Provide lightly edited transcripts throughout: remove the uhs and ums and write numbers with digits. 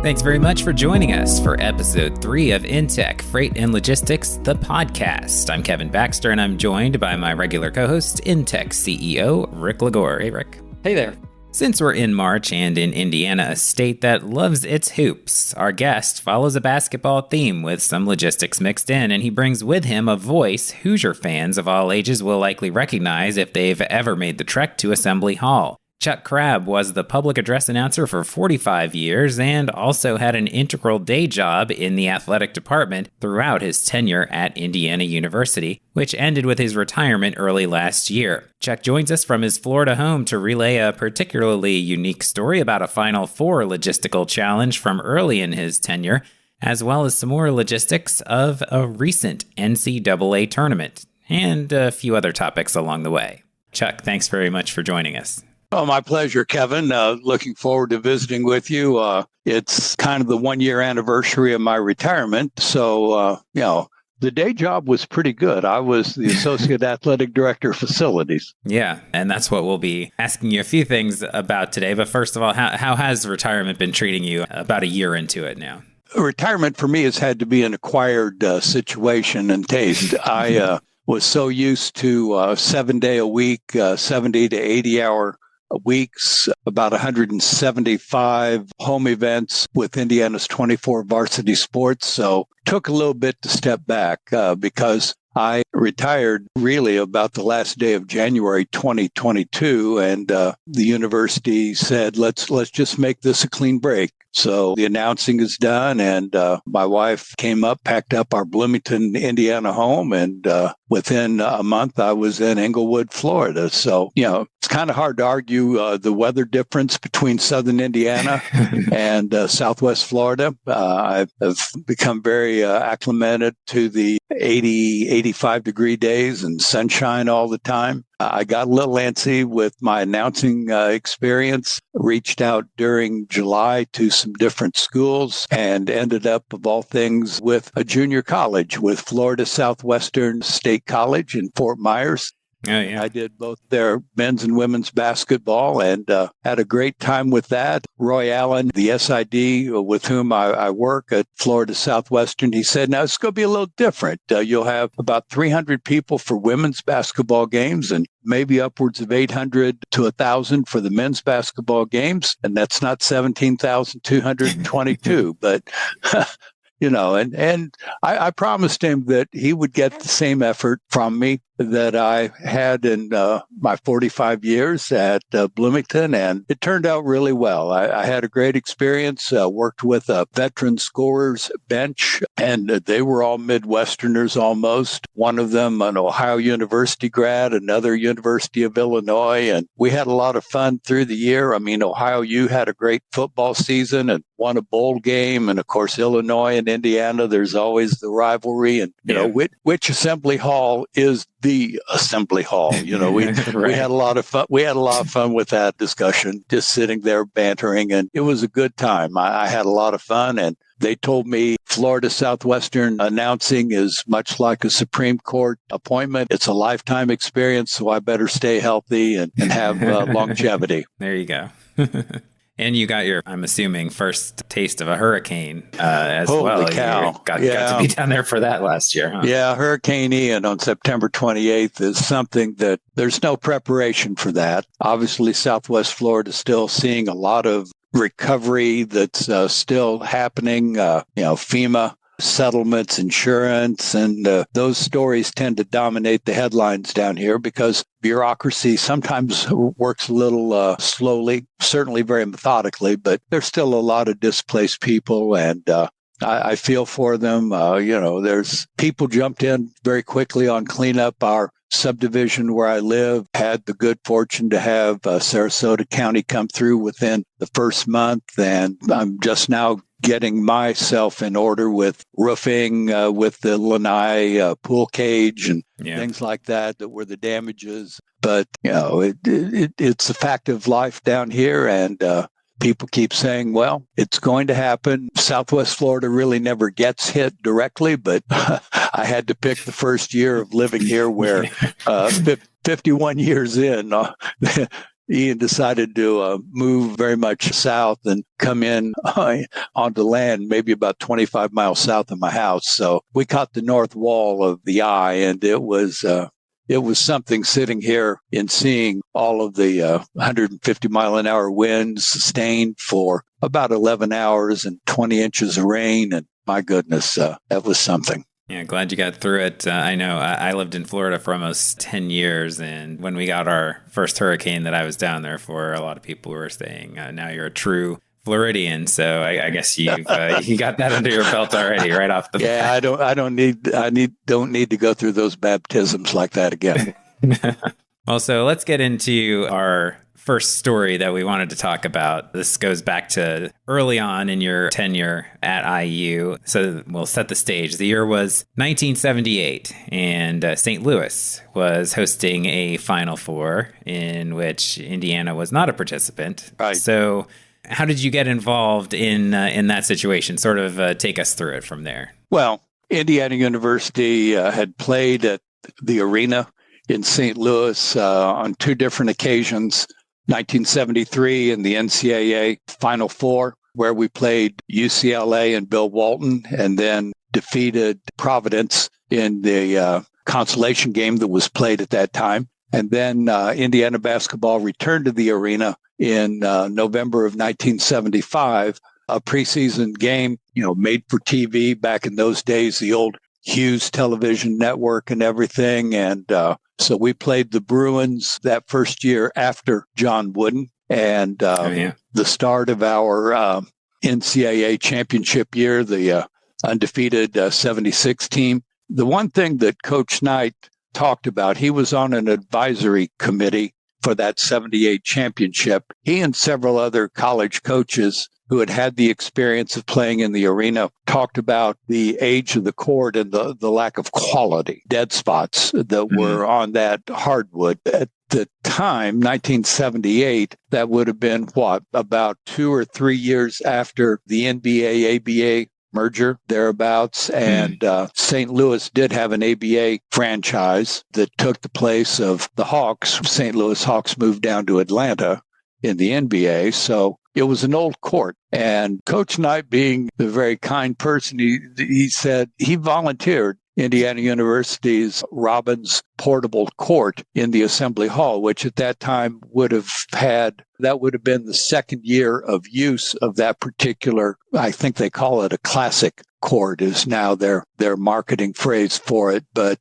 Thanks very much for joining us for episode 3 of InTek Freight and Logistics, the podcast. I'm Kevin Baxter, and I'm joined by my regular co-host, InTek CEO, Rick Lagore. Hey, Rick. Hey there. Since we're in March and in Indiana, a state that loves its hoops, our guest follows a basketball theme with some logistics mixed in, and he brings with him a voice Hoosier fans of all ages will likely recognize if they've ever made the trek to Assembly Hall. Chuck Crabb was the public address announcer for 45 years and also had an integral day job in the athletic department throughout his tenure at Indiana University, which ended with his retirement early last year. Chuck joins us from his Florida home to relay a particularly unique story about a Final Four logistical challenge from early in his tenure, as well as some more logistics of a recent NCAA tournament, and a few other topics along the way. Chuck, thanks very much for joining us. Oh, my pleasure, Kevin. Looking forward to visiting with you. It's kind of the 1-year anniversary of my retirement. So, the day job was pretty good. I was the Associate Athletic Director of Facilities. Yeah, and that's what we'll be asking you a few things about today. But first of all, how has retirement been treating you about a year into it now? Retirement for me has had to be an acquired situation and taste. I was so used to 7-day-a-week, 70 to 80-hour weeks, about 175 home events with Indiana's 24 varsity sports. So took a little bit to step back because I retired really about the last day of January 2022, and the university said, let's just make this a clean break. So the announcing is done, and my wife came up, packed up our Bloomington, Indiana home, and within a month, I was in Englewood, Florida. So, it's kind of hard to argue the weather difference between southern Indiana and southwest Florida. I've become very acclimated to the 80, 85-degree days and sunshine all the time. I got a little antsy with my announcing experience, reached out during July to some different schools, and ended up, of all things, with a junior college with Florida Southwestern State College in Fort Myers. Oh, yeah. I did both their men's and women's basketball and had a great time with that. Roy Allen, the SID with whom I work at Florida Southwestern, he said, now it's going to be a little different. You'll have about 300 people for women's basketball games and maybe upwards of 800 to 1,000 for the men's basketball games. And that's not 17,222, but... and I promised him that he would get the same effort from me that I had in my 45 years at Bloomington, and it turned out really well. I had a great experience, worked with a veteran scorers bench, and they were all Midwesterners almost. One of them an Ohio University grad, another University of Illinois, and we had a lot of fun through the year. I mean, Ohio U had a great football season and won a bowl game, and of course, Illinois and Indiana, there's always the rivalry, and which assembly hall is the assembly hall. We Right. we had a lot of fun. We had a lot of fun with that discussion, just sitting there bantering, and it was a good time. I had a lot of fun, and they told me Florida Southwestern announcing is much like a Supreme Court appointment. It's a lifetime experience, so I better stay healthy and have longevity. There you go. And you got your, I'm assuming, first taste of a hurricane as Holy well. Cow. You got to be down there for that last year, huh? Yeah, Hurricane Ian on September 28th is something that there's no preparation for that. Obviously, Southwest Florida is still seeing a lot of recovery that's still happening. FEMA settlements, insurance, and those stories tend to dominate the headlines down here because bureaucracy sometimes works a little slowly, certainly very methodically, but there's still a lot of displaced people, and I feel for them. There's people jumped in very quickly on cleanup. Our subdivision where I live had the good fortune to have Sarasota County come through within the first month, and I'm just now getting myself in order with roofing, with the lanai pool cage and things like that were the damages. But, it's a fact of life down here, and people keep saying, well, it's going to happen. Southwest Florida really never gets hit directly, but I had to pick the first year of living here where 51 years in, Ian decided to move very much south and come in onto land, maybe about 25 miles south of my house. So we caught the north wall of the eye, and it was something sitting here and seeing all of the 150 mile an hour winds sustained for about 11 hours and 20 inches of rain. And my goodness, that was something. Yeah, glad you got through it. I know I lived in Florida for almost 10 years. And when we got our first hurricane that I was down there for, a lot of people were saying, now you're a true Floridian. So I guess you got that under your belt already right off the bat. Yeah, I don't need to go through those baptisms like that again. Well, so let's get into our first story that we wanted to talk about. This goes back to early on in your tenure at IU. So we'll set the stage. The year was 1978, and St. Louis was hosting a Final Four in which Indiana was not a participant. Right. So how did you get involved in that situation? Sort of take us through it from there. Well, Indiana University had played at the arena in St. Louis on two different occasions. 1973 in the NCAA Final Four, where we played UCLA and Bill Walton, and then defeated Providence in the consolation game that was played at that time. And then Indiana basketball returned to the arena in November of 1975, a preseason game, made for TV back in those days, the old Hughes television network and everything. And so we played the Bruins that first year after John Wooden, and the start of our NCAA championship year, the undefeated 76 team. The one thing that Coach Knight talked about, he was on an advisory committee for that 78 championship. He and several other college coaches who had the experience of playing in the arena talked about the age of the court and the lack of quality, dead spots that were on that hardwood. At the time, 1978, that would have been about 2 or 3 years after the NBA-ABA merger, thereabouts. And St. Louis did have an ABA franchise that took the place of the Hawks. St. Louis Hawks moved down to Atlanta in the NBA. So it was an old court. And Coach Knight, being the very kind person, he said he volunteered Indiana University's Robbins portable court in the Assembly Hall, which at that time would have been the second year of use of that particular, I think they call it a classic court is now their marketing phrase for it. But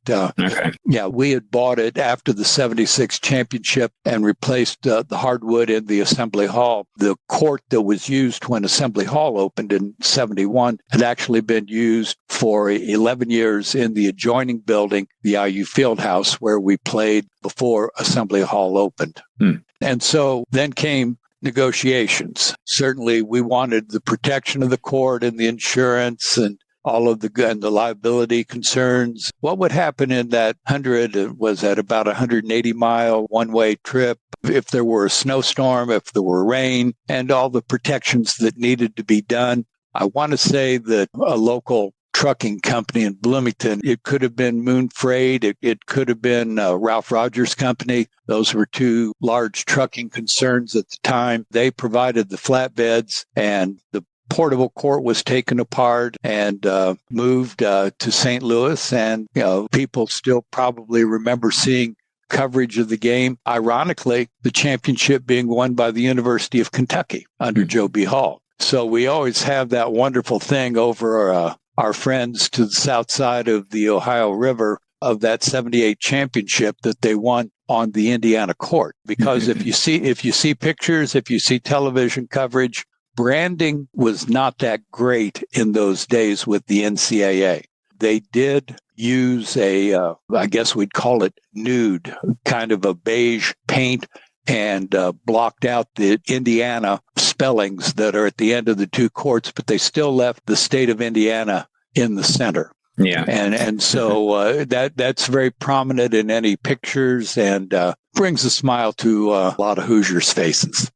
we had bought it after the 76 championship and replaced the hardwood in the Assembly Hall. The court that was used when Assembly Hall opened in 71 had actually been used for 11 years in the adjoining building, the IU Fieldhouse, where we played before Assembly Hall opened. And so then came negotiations. Certainly, we wanted the protection of the court and the insurance and all of the liability concerns. What would happen in that about 180-mile one-way trip if there were a snowstorm, if there were rain, and all the protections that needed to be done? I want to say that a local trucking company in Bloomington, it could have been Moon Freight, it could have been Ralph Rogers Company. Those were two large trucking concerns at the time. They provided the flatbeds, and the portable court was taken apart and moved to St. Louis. And people still probably remember seeing coverage of the game. Ironically, the championship being won by the University of Kentucky under Joe B. Hall. So we always have that wonderful thing over our friends to the south side of the Ohio River of that 78 championship that they won on the Indiana court. Because if you see pictures, if you see television coverage, branding was not that great in those days with the NCAA. They did use I guess we'd call it nude, kind of a beige paint, and blocked out the Indiana spellings that are at the end of the two courts, but they still left the state of Indiana in the center. Yeah. And so that's very prominent in any pictures and brings a smile to a lot of Hoosiers' faces.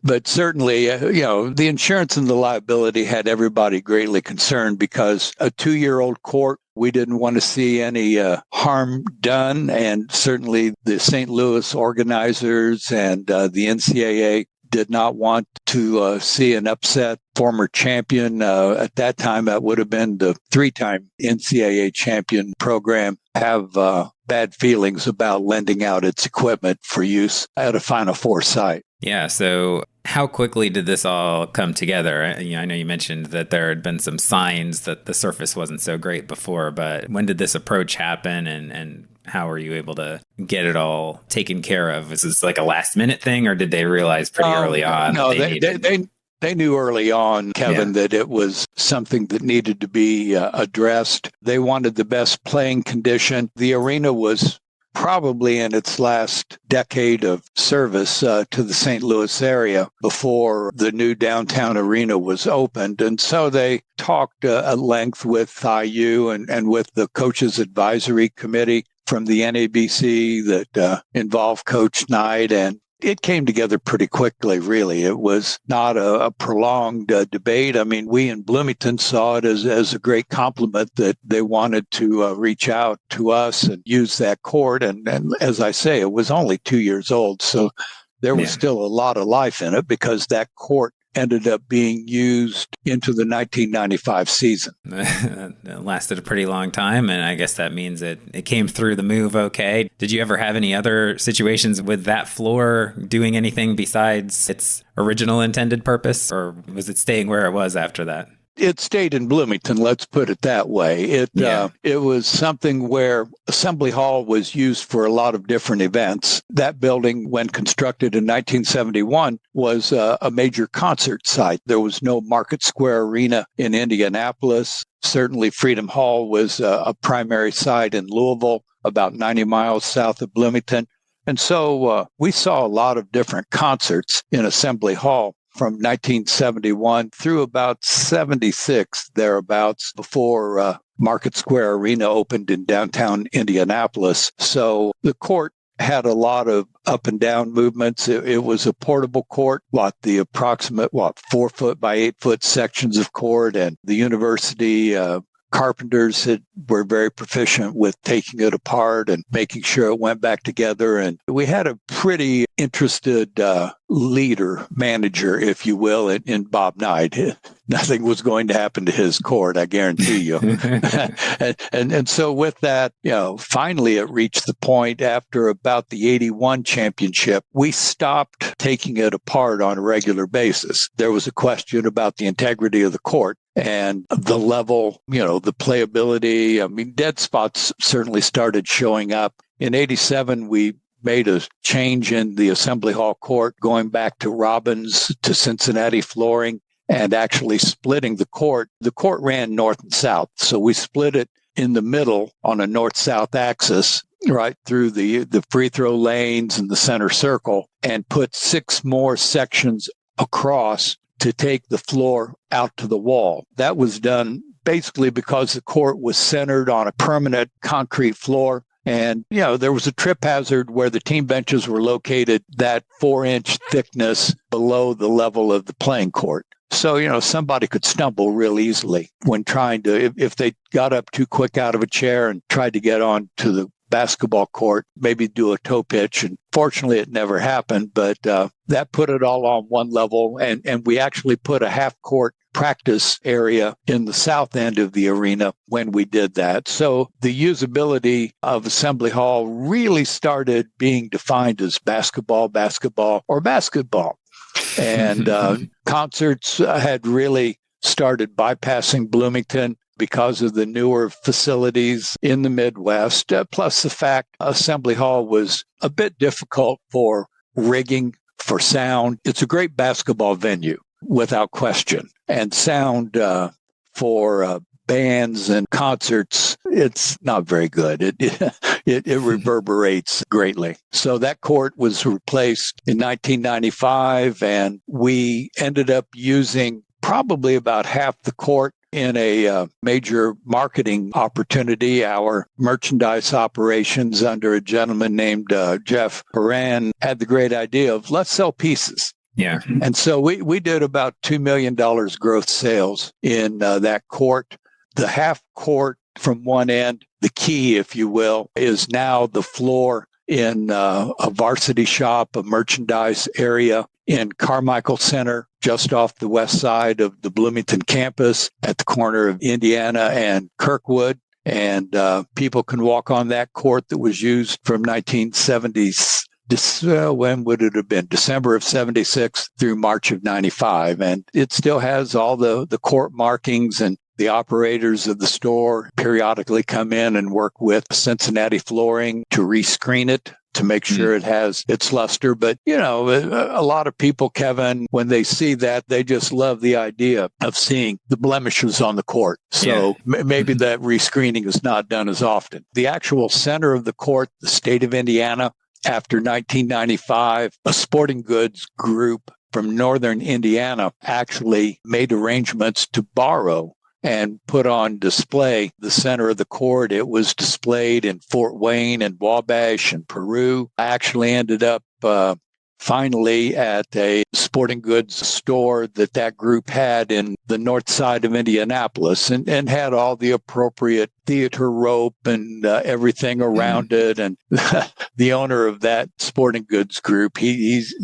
But certainly, the insurance and the liability had everybody greatly concerned because a 2-year-old court We didn't want to see any harm done. And certainly the St. Louis organizers and the NCAA did not want to see an upset former champion. At that time, that would have been the 3-time NCAA champion program, have bad feelings about lending out its equipment for use at a Final Four site. Yeah, so how quickly did this all come together? I know you mentioned that there had been some signs that the surface wasn't so great before, but when did this approach happen, and how were you able to get it all taken care of? Was this like a last minute thing, or did they realize pretty early on? No, they knew early on, Kevin, that it was something that needed to be addressed. They wanted the best playing condition. The arena was probably in its last decade of service to the St. Louis area before the new downtown arena was opened. And so they talked at length with IU and with the coaches advisory committee from the NABC that involved Coach Knight, and it came together pretty quickly, really. It was not a prolonged debate. I mean, we in Bloomington saw it as a great compliment that they wanted to reach out to us and use that court. And as I say, it was only 2 years old. So there was still a lot of life in it because that court ended up being used into the 1995 season. It lasted a pretty long time, and I guess that means it came through the move okay. Did you ever have any other situations with that floor doing anything besides its original intended purpose, or was it staying where it was after that? It stayed in Bloomington, let's put it that way. It was something where Assembly Hall was used for a lot of different events. That building, when constructed in 1971, was a major concert site. There was no Market Square Arena in Indianapolis. Certainly Freedom Hall was a primary site in Louisville, about 90 miles south of Bloomington. And so we saw a lot of different concerts in Assembly Hall from 1971 through about 76, thereabouts, before Market Square Arena opened in downtown Indianapolis. So the court had a lot of up and down movements. It was a portable court, the approximate 4-foot by 8-foot sections of court, and the university carpenters were very proficient with taking it apart and making sure it went back together. And we had a pretty interested leader, manager, if you will, in Bob Knight. Nothing was going to happen to his court, I guarantee you. and so with that, finally it reached the point after about the 81 championship, we stopped taking it apart on a regular basis. There was a question about the integrity of the court and the level, the playability. I mean, dead spots certainly started showing up. In 87, we made a change in the Assembly Hall court, going back to Robbins to Cincinnati flooring and actually splitting the court. The court ran north and south. So we split it in the middle on a north-south axis, right through the free throw lanes and the center circle, and put 6 more sections across to take the floor out to the wall. That was done basically because the court was centered on a permanent concrete floor. And, there was a trip hazard where the team benches were located that 4-inch thickness below the level of the playing court. So, somebody could stumble real easily when trying to, if they got up too quick out of a chair and tried to get on to the basketball court, maybe do a toe pitch. And fortunately, it never happened, but that put it all on one level. And we actually put a half-court practice area in the south end of the arena when we did that. So the usability of Assembly Hall really started being defined as basketball. And concerts had really started bypassing Bloomington because of the newer facilities in the Midwest, plus the fact Assembly Hall was a bit difficult for rigging, for sound. It's a great basketball venue, without question. And sound for bands and concerts, it's not very good. It reverberates greatly. So that court was replaced in 1995, and we ended up using probably about half the court in a major marketing opportunity. Our merchandise operations under a gentleman named Jeff Horan had the great idea of let's sell pieces. Yeah. And so we did about $2 million gross sales in that court. The half court from one end. The key, if you will, is now the floor in a varsity shop, a merchandise area in Carmichael Center, just off the west side of the Bloomington campus at the corner of Indiana and Kirkwood. And people can walk on that court that was used from 1970s. When would it have been? December of 76 through March of 95. And it still has all the court markings, and the operators of the store periodically come in and work with Cincinnati Flooring to rescreen it to make sure it has its luster. But, a lot of people, Kevin, when they see that, they just love the idea of seeing the blemishes on the court. So maybe that rescreening is not done as often. The actual center of the court, the state of Indiana, after 1995, a sporting goods group from northern Indiana actually made arrangements to borrow and put on display the center of the court. It was displayed in Fort Wayne and Wabash and Peru. I actually ended up finally at a sporting goods store that group had in the north side of Indianapolis, and had all the appropriate theater rope and everything around it. And the owner of that sporting goods group, he's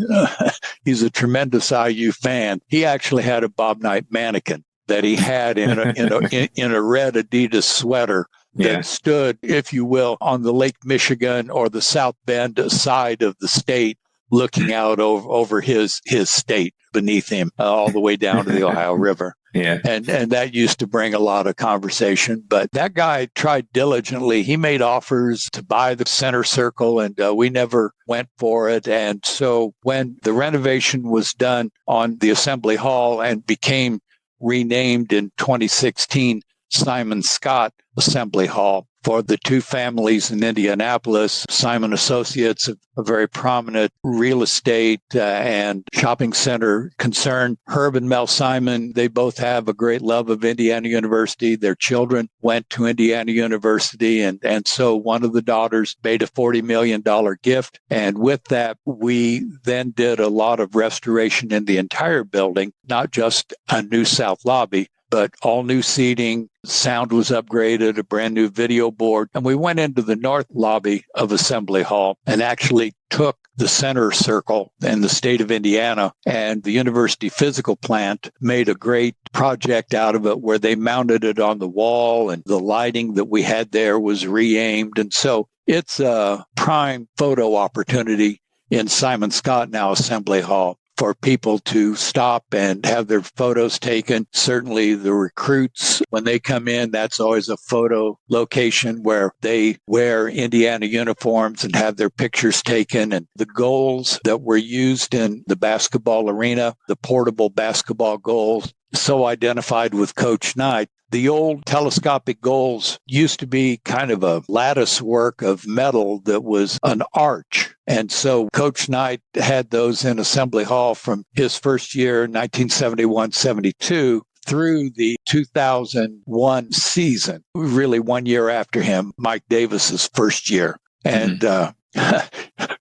a tremendous IU fan. He actually had a Bob Knight mannequin that he had in a red Adidas sweater that stood, if you will, on the Lake Michigan or the South Bend side of the state, looking out over his state beneath him, all the way down to the Ohio River. And that used to bring a lot of conversation. But that guy tried diligently. He made offers to buy the center circle, and we never went for it. And so when the renovation was done on the Assembly Hall and became renamed in 2016 Simon Scott Assembly Hall for the two families in Indianapolis, Simon Associates, a very prominent real estate and shopping center concern. Herb and Mel Simon, they both have a great love of Indiana University. Their children went to Indiana University, and so one of the daughters made a $40 million gift. And with that, we then did a lot of restoration in the entire building, not just a new south lobby, but all new seating. Sound was upgraded, a brand new video board. And we went into the north lobby of Assembly Hall and actually took the center circle in the state of Indiana, and the university physical plant made a great project out of it where they mounted it on the wall, and the lighting that we had there was re-aimed. And so it's a prime photo opportunity in Simon Scott now Assembly Hall for people to stop and have their photos taken. Certainly the recruits, when they come in, that's always a photo location where they wear Indiana uniforms and have their pictures taken. And the goals that were used in the basketball arena, the portable basketball goals, so identified with Coach Knight. The old telescopic goals used to be kind of a lattice work of metal that was an arch. And so Coach Knight had those in Assembly Hall from his first year, 1971-72, through the 2001 season, really 1 year after him, Mike Davis's first year. And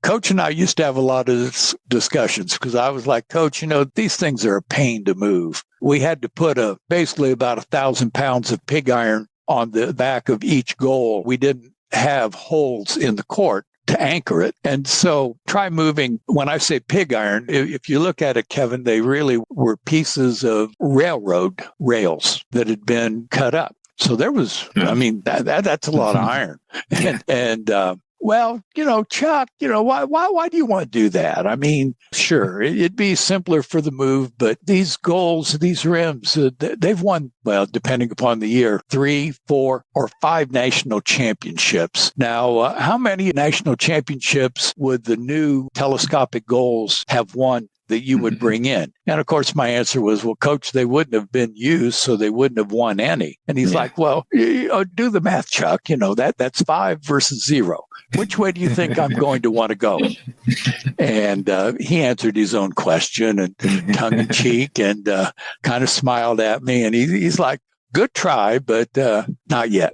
Coach and I used to have a lot of discussions because I was like, Coach, these things are a pain to move. We had to put basically about 1,000 pounds of pig iron on the back of each goal. We didn't have holes in the court to anchor it. And so try moving. When I say pig iron, if you look at it, Kevin, they really were pieces of railroad rails that had been cut up. So there was, that's a lot of iron. Well, Chuck, why do you want to do that? I mean, sure, it'd be simpler for the move, but these goals, these rims, they've won, well, depending upon the year, 3, 4, or 5 national championships. Now, how many national championships would the new telescopic goals have won that you would bring in? And of course, my answer was, well, Coach, they wouldn't have been used, so they wouldn't have won any. And he's like, well, do the math, Chuck. That's 5 versus 0. Which way do you think I'm going to want to go? And he answered his own question and tongue in cheek and kind of smiled at me. And he's like, good try, but not yet.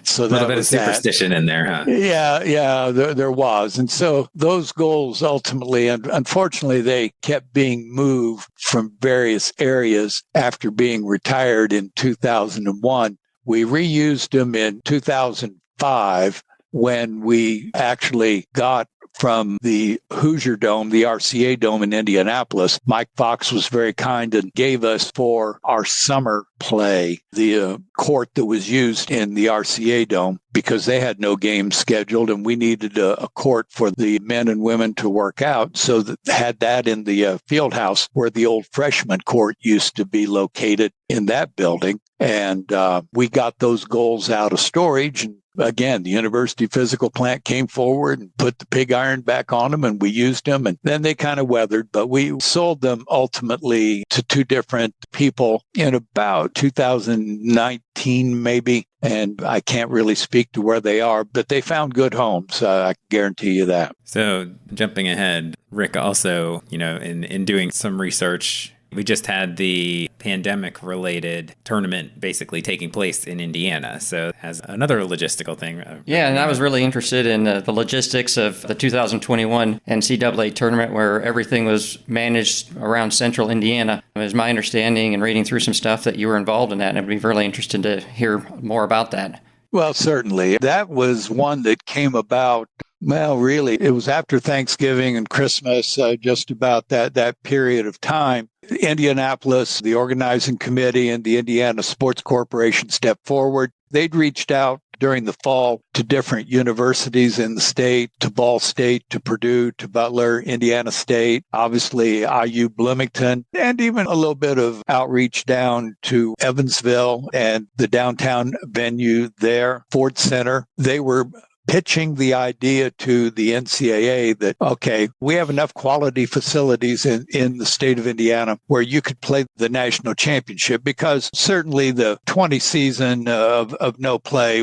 So a little bit of superstition in there, huh? Yeah, there was. And so those goals ultimately, and unfortunately, they kept being moved from various areas after being retired in 2001. We reused them in 2005 when we actually got from the Hoosier Dome, the RCA Dome in Indianapolis. Mike Fox was very kind and gave us for our summer play the court that was used in the RCA Dome because they had no games scheduled and we needed a court for the men and women to work out. So that had that in the field house where the old freshman court used to be located in that building. And we got those goals out of storage. And again, the university physical plant came forward and put the pig iron back on them, and we used them, and then they kind of weathered, but we sold them ultimately to two different people in about 2019, maybe. And I can't really speak to where they are, but they found good homes. I can guarantee you that. So jumping ahead, Rick, also, in doing some research, we just had the pandemic-related tournament basically taking place in Indiana. So as another logistical thing. Yeah, and I was really interested in the logistics of the 2021 NCAA tournament where everything was managed around central Indiana. It was my understanding and reading through some stuff that you were involved in that, and I'd be really interested to hear more about that. Well, certainly. That was one that came about. Well, really, it was after Thanksgiving and Christmas, just about that period of time. Indianapolis, the organizing committee, and the Indiana Sports Corporation stepped forward. They'd reached out during the fall to different universities in the state, to Ball State, to Purdue, to Butler, Indiana State, obviously IU Bloomington, and even a little bit of outreach down to Evansville and the downtown venue there, Ford Center. They were pitching the idea to the NCAA that, okay, we have enough quality facilities in the state of Indiana where you could play the national championship, because certainly the 20 season of no play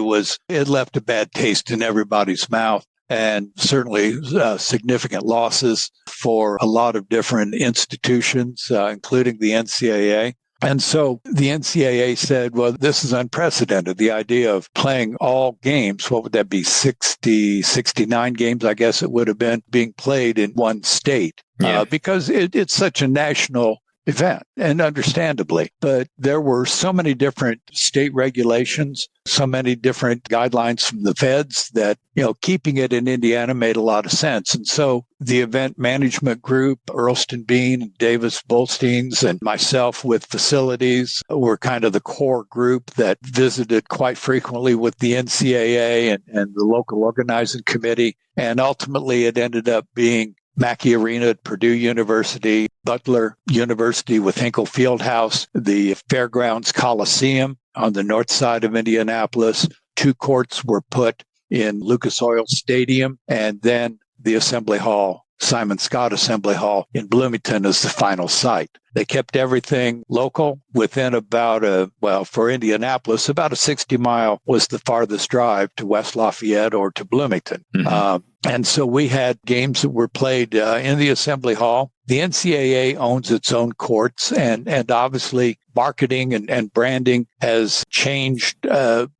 it left a bad taste in everybody's mouth. And certainly significant losses for a lot of different institutions, including the NCAA. And so the NCAA said, well, this is unprecedented. The idea of playing all games, what would that be, 60, 69 games, I guess it would have been, being played in one state, because it's such a national event, and understandably. But there were so many different state regulations, so many different guidelines from the feds that, keeping it in Indiana made a lot of sense. And so the event management group, Earlston Bean, Davis Bolsteins, and myself with facilities were kind of the core group that visited quite frequently with the NCAA and the local organizing committee. And ultimately it ended up being Mackey Arena at Purdue University, Butler University with Hinkle Fieldhouse, the Fairgrounds Coliseum on the north side of Indianapolis. 2 courts were put in Lucas Oil Stadium, and then the Assembly Hall, Simon Scott Assembly Hall in Bloomington as the final site. They kept everything local within about for Indianapolis, about a 60-mile was the farthest drive to West Lafayette or to Bloomington. Mm-hmm. And so we had games that were played in the Assembly Hall. The NCAA owns its own courts, and obviously marketing and branding has changed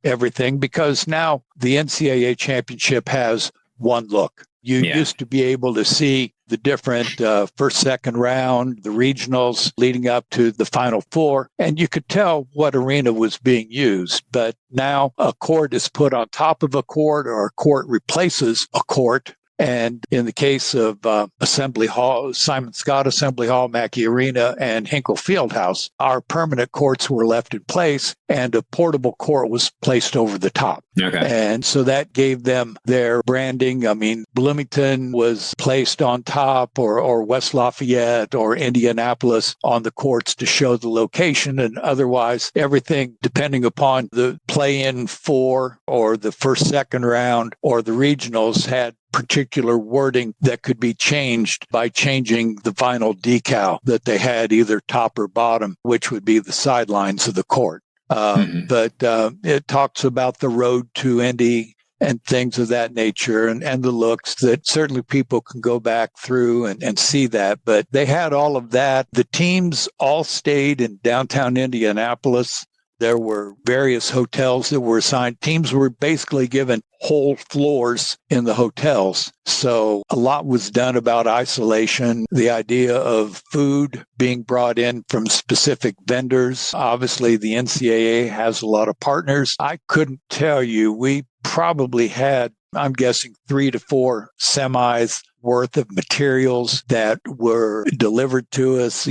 everything, because now the NCAA championship has one look. You used to be able to see the different first, second round, the regionals leading up to the Final Four, and you could tell what arena was being used. But now a court is put on top of a court, or a court replaces a court. And in the case of Assembly Hall, Simon Scott Assembly Hall, Mackey Arena, and Hinkle Fieldhouse, our permanent courts were left in place, and a portable court was placed over the top. Okay. And so that gave them their branding. I mean, Bloomington was placed on top, or West Lafayette or Indianapolis on the courts to show the location, and otherwise everything, depending upon the play-in 4 or the first, second round or the regionals, had particular wording that could be changed by changing the vinyl decal that they had, either top or bottom, which would be the sidelines of the court. But it talks about the road to Indy and things of that nature, and the looks that certainly people can go back through and see that. But they had all of that. The teams all stayed in downtown Indianapolis. There were various hotels that were assigned. Teams were basically given whole floors in the hotels. So a lot was done about isolation, the idea of food being brought in from specific vendors. Obviously, the NCAA has a lot of partners. I couldn't tell you. We probably had, I'm guessing, 3 to 4 semis worth of materials that were delivered to us,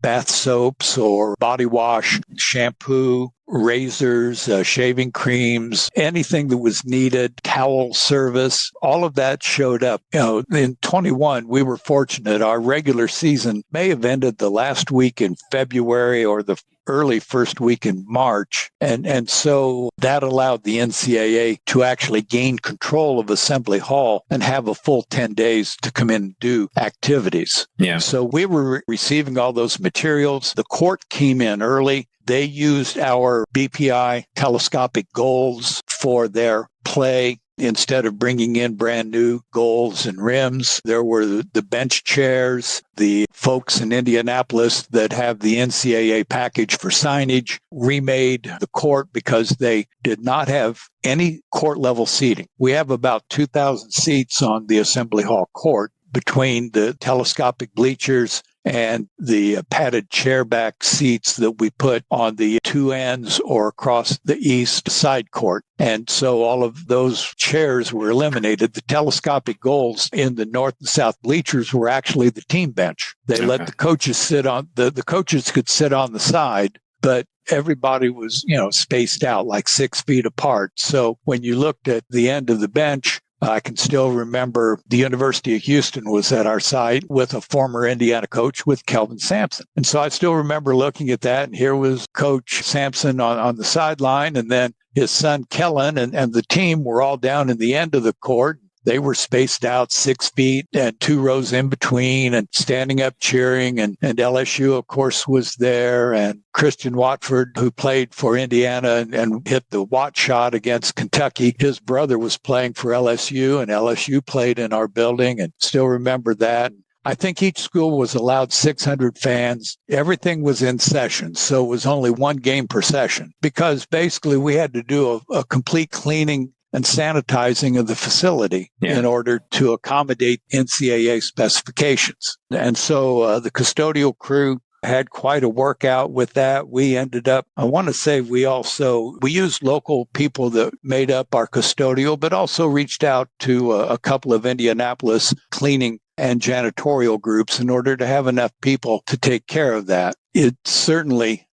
bath soaps or body wash, shampoo, razors, shaving creams, anything that was needed, towel service, all of that showed up. In 21, we were fortunate. Our regular season may have ended the last week in February or the early first week in March. And so that allowed the NCAA to actually gain control of Assembly Hall and have a full 10 days to come in and do activities. Yeah. So we were receiving all those materials. The court came in early. They used our BPI telescopic goals for their play. Instead of bringing in brand new goals and rims, there were the bench chairs. The folks in Indianapolis that have the NCAA package for signage remade the court because they did not have any court level seating. We have about 2,000 seats on the Assembly Hall court between the telescopic bleachers and the padded chairback seats that we put on the two ends or across the east side court. And so all of those chairs were eliminated. The telescopic goals in the north and south bleachers were actually the team bench. They let the coaches sit on, the coaches could sit on the side, but everybody was, spaced out like 6 feet apart. So when you looked at the end of the bench, I can still remember the University of Houston was at our site with a former Indiana coach with Kelvin Sampson. And so I still remember looking at that, and here was Coach Sampson on the sideline, and then his son Kellen and the team were all down in the end of the court. They were spaced out 6 feet and 2 rows in between and standing up cheering. And LSU, of course, was there. And Christian Watford, who played for Indiana and hit the Watt shot against Kentucky, his brother was playing for LSU, and LSU played in our building, and still remember that. I think each school was allowed 600 fans. Everything was in session, so it was only 1 game per session because basically we had to do a complete cleaning and sanitizing of the facility in order to accommodate NCAA specifications. And so the custodial crew had quite a workout with that. We ended up, I want to say we used local people that made up our custodial, but also reached out to a couple of Indianapolis cleaning and janitorial groups in order to have enough people to take care of that. It certainly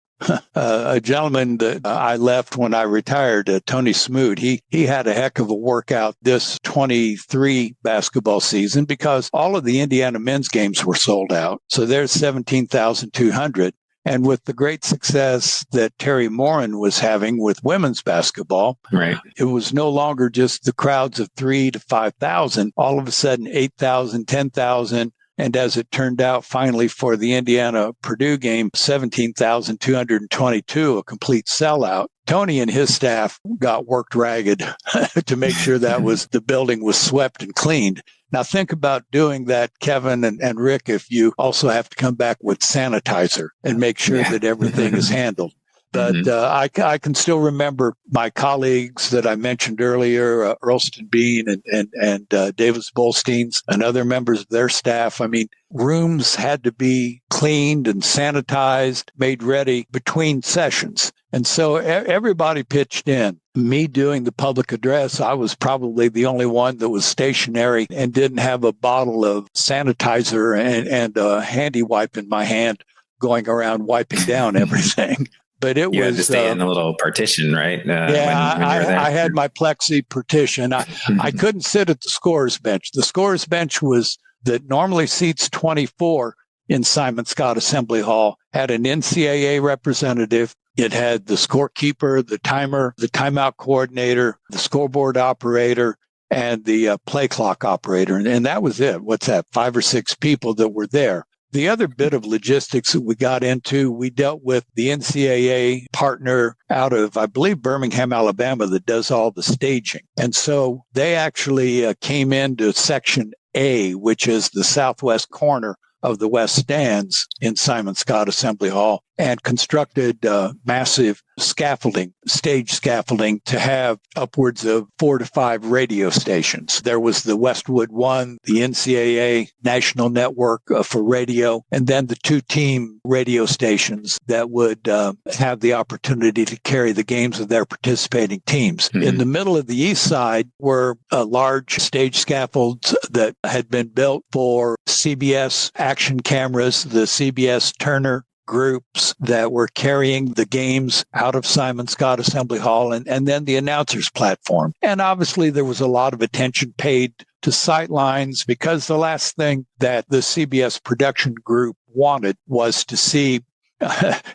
a gentleman that I left when I retired, Tony Smoot, he had a heck of a workout this 23 basketball season because all of the Indiana men's games were sold out. So there's 17,200. And with the great success that Terry Morin was having with women's basketball, it was no longer just the crowds of 3,000 to 5,000. All of a sudden, 8,000, 10,000. And as it turned out, finally, for the Indiana-Purdue game, 17,222, a complete sellout. Tony and his staff got worked ragged to make sure the building was swept and cleaned. Now, think about doing that, Kevin and Rick, if you also have to come back with sanitizer and make sure that everything is handled. But I can still remember my colleagues that I mentioned earlier, Earlston Bean and Davis Bolsteins and other members of their staff. I mean, rooms had to be cleaned and sanitized, made ready between sessions. And so everybody pitched in. Me doing the public address, I was probably the only one that was stationary and didn't have a bottle of sanitizer and a handy wipe in my hand going around wiping down everything. But it you was had to stay in the little partition, right? I had my plexi partition. I couldn't sit at the scorer's bench. The scorer's bench that normally seats 24 in Simon Scott Assembly Hall, had an NCAA representative. It had the scorekeeper, the timer, the timeout coordinator, the scoreboard operator, and the play clock operator. And that was it. What's that? 5 or 6 people that were there. The other bit of logistics that we got into, we dealt with the NCAA partner out of, I believe, Birmingham, Alabama, that does all the staging. And so they actually came into Section A, which is the southwest corner of the West Stands in Simon Scott Assembly Hall. and constructed massive stage scaffolding to have upwards of 4 to 5 radio stations. There was the Westwood One, the NCAA National Network for radio, and then the 2 team radio stations that would have the opportunity to carry the games of their participating teams. Mm-hmm. In the middle of the east side were large stage scaffolds that had been built for CBS action cameras, the CBS Turner groups that were carrying the games out of Simon Scott Assembly Hall, and then the announcers platform. And obviously there was a lot of attention paid to sight lines, because the last thing that the CBS production group wanted was to see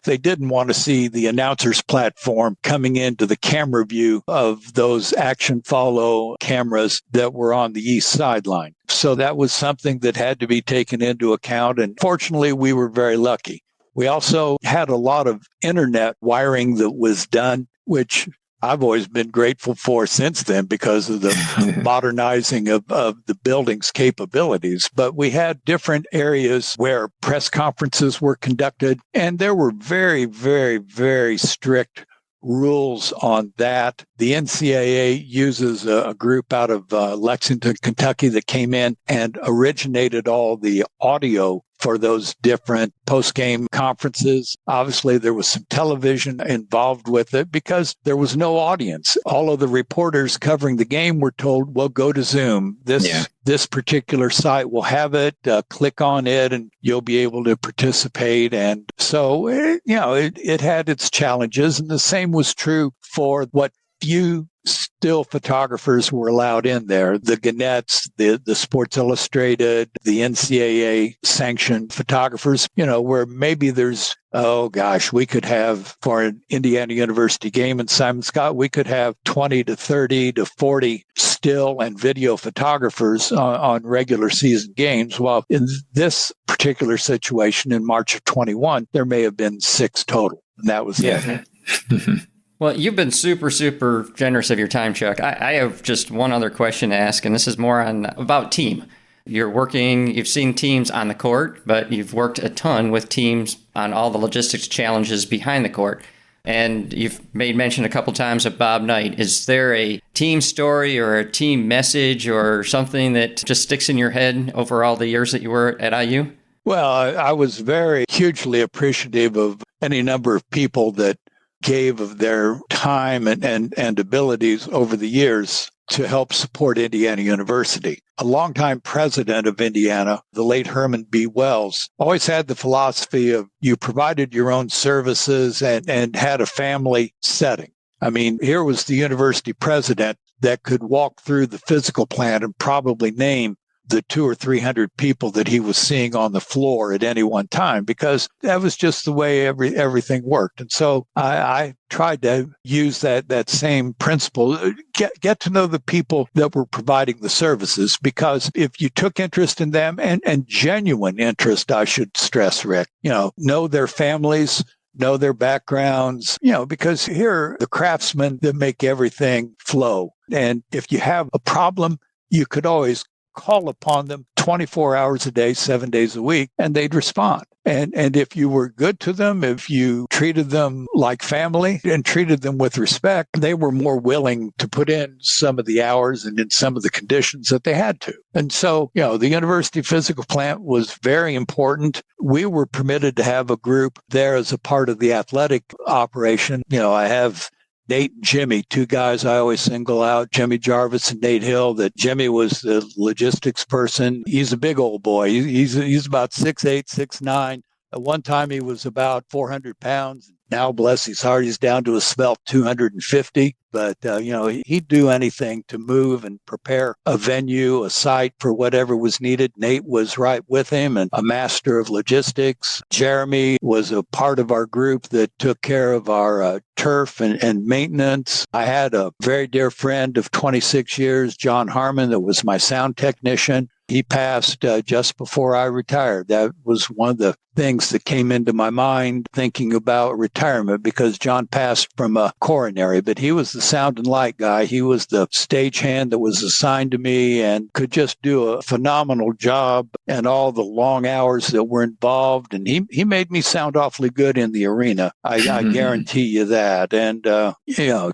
they didn't want to see the announcers platform coming into the camera view of those action follow cameras that were on the east sideline. So that was something that had to be taken into account. And fortunately, we were very lucky. We also had a lot of internet wiring that was done, which I've always been grateful for since then because of the modernizing of the building's capabilities. But we had different areas where press conferences were conducted, and there were very, very, very strict rules on that. The NCAA uses a group out of Lexington, Kentucky that came in and originated all the audio for those different post-game conferences. Obviously, there was some television involved with it because there was no audience. All of the reporters covering the game were told, well, go to Zoom. This particular site will have it. Click on it and you'll be able to participate. And so, it had its challenges. And the same was true for what few still photographers were allowed in there. The Gannett's, the Sports Illustrated, the NCAA sanctioned photographers, where maybe there's, we could have, for an Indiana University game in Simon Scott, we could have 20 to 30 to 40 still and video photographers on regular season games. While in this particular situation in March of 21, there may have been 6 total. And that was it. Well, you've been super, super generous of your time, Chuck. I have just one other question to ask, and this is more about team. You've seen teams on the court, but you've worked a ton with teams on all the logistics challenges behind the court. And you've made mention a couple times of Bob Knight. Is there a team story or a team message or something that just sticks in your head over all the years that you were at IU? Well, I was very hugely appreciative of any number of people that gave of their time and abilities over the years to help support Indiana University. A longtime president of Indiana, the late Herman B. Wells, always had the philosophy of you provided your own services and had a family setting. I mean, here was the university president that could walk through the physical plant and probably name the 200 or 300 people that he was seeing on the floor at any one time, because that was just the way everything worked. And so I tried to use that same principle, get to know the people that were providing the services, because if you took interest in them and genuine interest, I should stress, Rick, know their families, know their backgrounds, because here are the craftsmen that make everything flow. And if you have a problem, you could always call upon them 24 hours a day, 7 days a week, and they'd respond. And if you were good to them, if you treated them like family and treated them with respect, they were more willing to put in some of the hours and in some of the conditions that they had to. And so, the university physical plant was very important. We were permitted to have a group there as a part of the athletic operation. I have Nate and Jimmy, 2 guys I always single out, Jimmy Jarvis and Nate Hill. That Jimmy was the logistics person. He's a big old boy. He's about 6'8", 6'9". At one time, he was about 400 pounds. Now, bless his heart, he's down to a svelte 250. But, he'd do anything to move and prepare a venue, a site for whatever was needed. Nate was right with him and a master of logistics. Jeremy was a part of our group that took care of our turf and maintenance. I had a very dear friend of 26 years, John Harmon, that was my sound technician. He passed just before I retired. That was one of the things that came into my mind thinking about retirement, because John passed from a coronary, but he was the sound and light guy. He was the stagehand that was assigned to me and could just do a phenomenal job, and all the long hours that were involved. And he made me sound awfully good in the arena. I guarantee you that. And,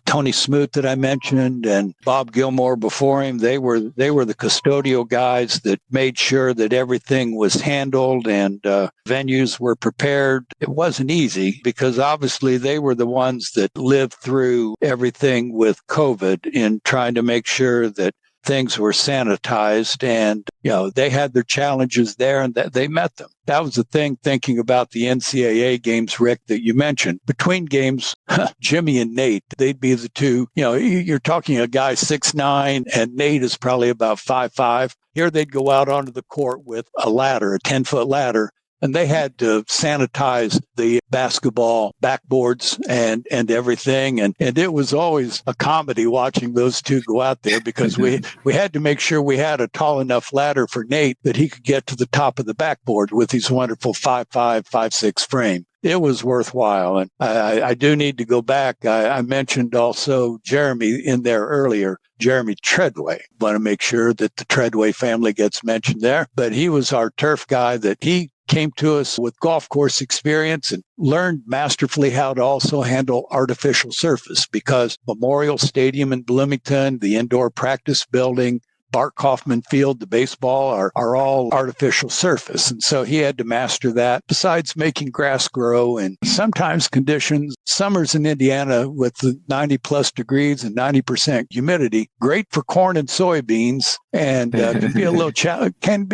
Tony Smoot that I mentioned and Bob Gilmore before him, they were the custodial guys that made sure that everything was handled and venues were prepared. It wasn't easy because obviously they were the ones that lived through everything with COVID in trying to make sure that things were sanitized, and they had their challenges there and that they met them. That was the thing, thinking about the NCAA games, Rick, that you mentioned. Between games, Jimmy and Nate, they'd be the two. You're talking a guy 6'9", and Nate is probably about 5'5". Here they'd go out onto the court with a ladder, a 10-foot ladder, and they had to sanitize the basketball backboards and everything. And it was always a comedy watching those two go out there, because we had to make sure we had a tall enough ladder for Nate that he could get to the top of the backboard with his wonderful 5'5", 5'6" frame. It was worthwhile. And I do need to go back. I mentioned also Jeremy in there earlier, Jeremy Treadway. Want to make sure that the Treadway family gets mentioned there. But he was our turf guy that he came to us with golf course experience and learned masterfully how to also handle artificial surface, because Memorial Stadium in Bloomington, the indoor practice building, Bart Kaufman Field, the baseball, are all artificial surface. And so he had to master that, besides making grass grow and sometimes conditions. Summers in Indiana with the 90-plus degrees and 90% humidity, great for corn and soybeans, and can be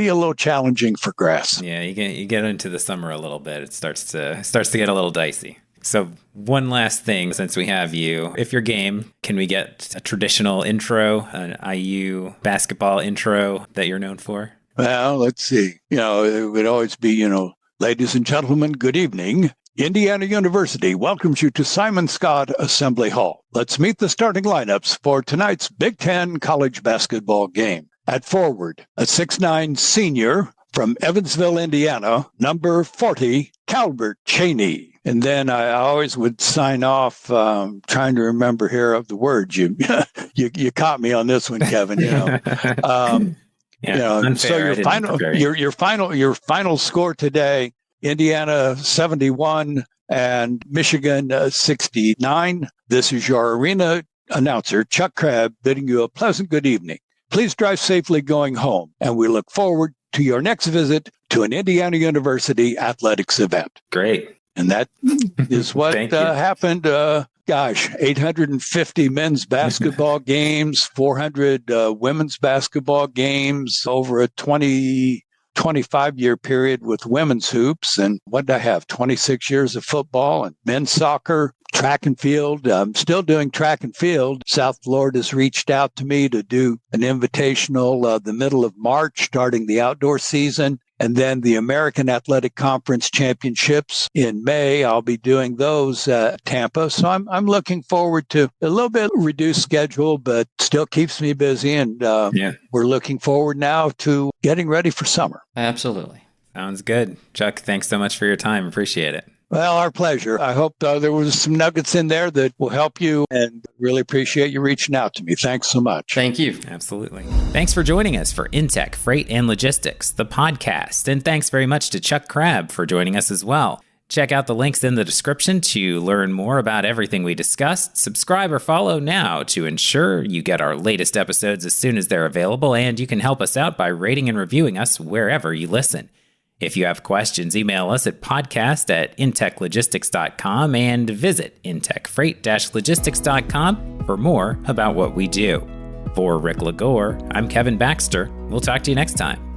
a little challenging for grass. Yeah, you get into the summer a little bit. It starts to get a little dicey. So one last thing, since we have you, if you're game, can we get a traditional intro, an IU basketball intro that you're known for? Well, let's see. It would always be, ladies and gentlemen, good evening. Indiana University welcomes you to Simon Scott Assembly Hall. Let's meet the starting lineups for tonight's Big Ten college basketball game. At forward, a 6'9" senior from Evansville, Indiana, number 40, Calbert Cheney. And then I always would sign off, trying to remember here of the words. You caught me on this one, Kevin. So your final score today: Indiana 71 and Michigan 69. This is your arena announcer, Chuck Crabb, bidding you a pleasant good evening. Please drive safely going home, and we look forward to your next visit to an Indiana University athletics event. Great. And that is what happened. 850 men's basketball games, 400 women's basketball games over a 25-year period with women's hoops. And what did I have? 26 years of football and men's soccer, track and field. I'm still doing track and field. South Florida's reached out to me to do an invitational the middle of March, starting the outdoor season. And then the American Athletic Conference Championships in May. I'll be doing those at Tampa. So I'm looking forward to a little bit reduced schedule, but still keeps me busy. And we're looking forward now to getting ready for summer. Absolutely. Sounds good. Chuck, thanks so much for your time. Appreciate it. Well, our pleasure. I hope there was some nuggets in there that will help you, and really appreciate you reaching out to me. Thanks so much. Thank you. Absolutely. Thanks for joining us for InTek Freight and Logistics, the podcast. And thanks very much to Chuck Crabb for joining us as well. Check out the links in the description to learn more about everything we discussed. Subscribe or follow now to ensure you get our latest episodes as soon as they're available, and you can help us out by rating and reviewing us wherever you listen. If you have questions, email us at podcast@inteklogistics.com and visit intekfreight-logistics.com for more about what we do. For Rick Lagore, I'm Kevin Baxter. We'll talk to you next time.